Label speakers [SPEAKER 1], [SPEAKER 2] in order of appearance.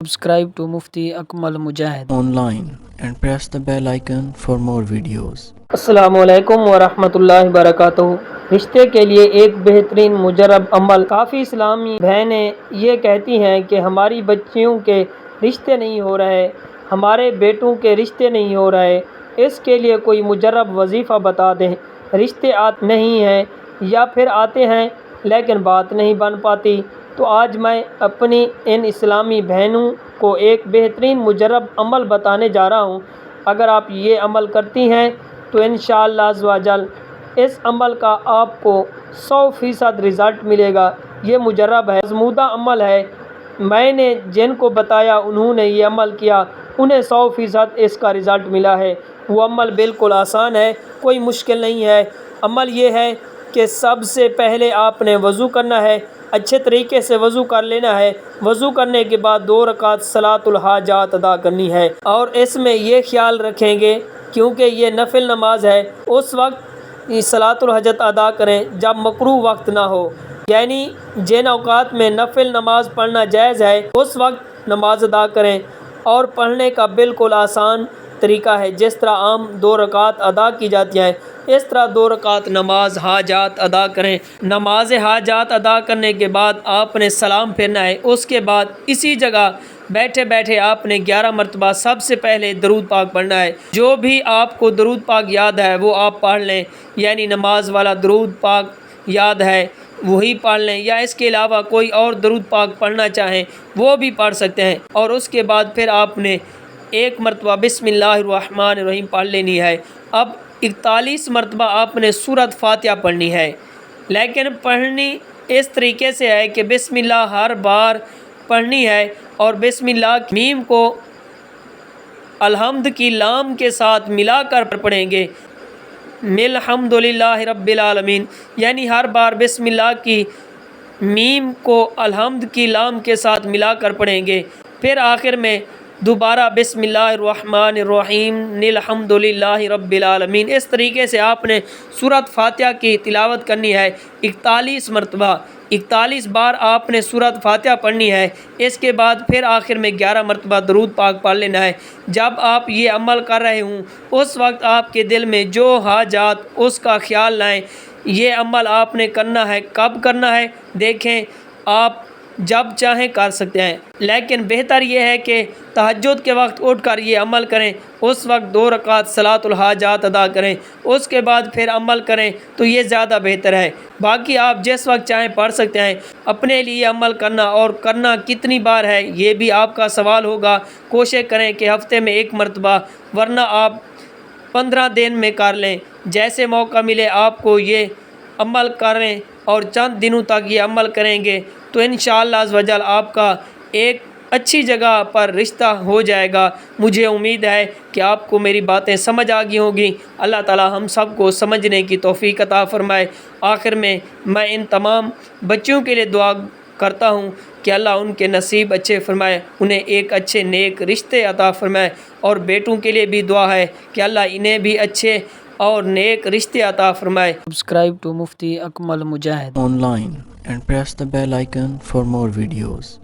[SPEAKER 1] Subscribe to Mufti Akmal Mujahid
[SPEAKER 2] online and press the bell icon for more videos.
[SPEAKER 3] अस्सलामुअलैकुम वरहमतुल्लाहि वबरकातुहू। रिश्ते के लिए एक बेहतरीन मुजरब अमल। काफ़ी इस्लामी बहनें ये कहती हैं कि हमारी बच्चियों के रिश्ते नहीं हो रहे, हमारे बेटों के रिश्ते नहीं हो रहे, इसके लिए कोई मुजरब वजीफ़ा बता दें। रिश्ते आते नहीं हैं या फिर आते हैं लेकिन बात नहीं बन पाती। तो आज मैं अपनी इन इस्लामी बहनों को एक बेहतरीन मुजरब अमल बताने जा रहा हूँ। अगर आप ये अमल करती हैं तो इंशाअल्लाह अज़्ज़ व जल इस अमल का आपको 100% रिज़ल्ट मिलेगा। ये मुजरब है, आज़मूदा अमल है। मैंने जिनको बताया उन्होंने ये अमल किया, उन्हें 100% इसका रिज़ल्ट मिला है। वो अमल बिल्कुल आसान है, कोई मुश्किल नहीं है। अमल ये है कि सबसे पहले आपने वज़ू करना है, अच्छे तरीके से वज़ू कर लेना है। वज़ू करने के बाद 2 रकात सलातुल हाजात अदा करनी है और इसमें ये ख्याल रखेंगे क्योंकि ये नफिल नमाज है, उस वक्त सलातुल हाजत अदा करें जब मकरूह वक्त ना हो, यानी जिन औकात में नफिल नमाज पढ़ना जायज़ है उस वक्त नमाज अदा करें। और पढ़ने का बिल्कुल आसान तरीका है, जिस तरह आम 2 रकात अदा की जाती हैं इस तरह 2 रकात नमाज हाजात अदा करें। नमाज हाजात अदा करने के बाद आपने सलाम फेरना है। उसके बाद इसी जगह बैठे बैठे आपने 11 मरतबा सबसे पहले दरूद पाक पढ़ना है। जो भी आपको दरूद पाक याद है वो आप पढ़ लें, यानी नमाज वाला दरूद पाक याद है वही पढ़ लें, या इसके अलावा कोई और दरूद पाक पढ़ना चाहें वो भी पढ़ सकते हैं। और उसके बाद फिर आपने 1 मरतबा बिस्मिल्लाहिर्रहमानिर्रहीम पढ़ लेनी है। अब 41 मरतबा आपने सूरत फातिहा पढ़नी है, लेकिन पढ़नी इस तरीके से है कि बिस्मिल्लाह हर बार पढ़नी है और बिस्मिल्लाह मीम को अलहम्द की लाम के साथ मिलाकर पढ़ेंगे। मिलहम्दुलिल्लाहि रब्बिल आलमीन, यानी हर बार बिस्मिल्लाह की मीम को अलहम्द की लाम के साथ मिलाकर पढ़ेंगे। फिर आखिर में दोबारा बिस्मिल्लाहिर्रहमानिर्रहीम निलहम्दुलिल्लाहि रब्बिल आलमीन। इस तरीके से आपने सूरत फातिहा की तिलावत करनी है 41 मरतबा। 41 बार आपने सूरत फातिहा पढ़नी है। इसके बाद फिर आखिर में 11 मरतबा दरूद पाक पढ़ लेना है। जब आप ये अमल कर रहे हों उस वक्त आपके दिल में जो हाजात उसका ख्याल लाएं। ये अमल आपने करना है, कब करना है देखें, आप जब चाहें कर सकते हैं, लेकिन बेहतर यह है कि तहज्जुद के वक्त उठकर ये अमल करें। उस वक्त 2 रकात सलातुल हाजात अदा करें, उसके बाद फिर अमल करें तो ये ज़्यादा बेहतर है। बाकी आप जिस वक्त चाहें पढ़ सकते हैं। अपने लिए अमल करना और करना कितनी बार है ये भी आपका सवाल होगा। कोशिश करें कि हफ्ते में 1 मरतबा, वरना आप 15 दिन में कर लें। जैसे मौका मिले आपको ये अमल करें और चंद दिनों तक ये अमल करेंगे तो इंशाअल्लाह अज़्ज़ व जल आपका एक अच्छी जगह पर रिश्ता हो जाएगा। मुझे उम्मीद है कि आपको मेरी बातें समझ आ गई होंगी। अल्लाह ताला हम सब को समझने की तौफीक अता फ़रमाए। आखिर में मैं इन तमाम बच्चों के लिए दुआ करता हूँ कि अल्लाह उनके नसीब अच्छे फ़रमाए, उन्हें एक अच्छे नेक रिश्ते अता फ़रमाए। और बेटों के लिए भी दुआ है कि अल्लाह इन्हें भी अच्छे और नेक रिश्ते अता फ़रमाए।
[SPEAKER 1] Subscribe to Mufti Akmal Mujahid
[SPEAKER 2] Online and press the bell icon for more videos.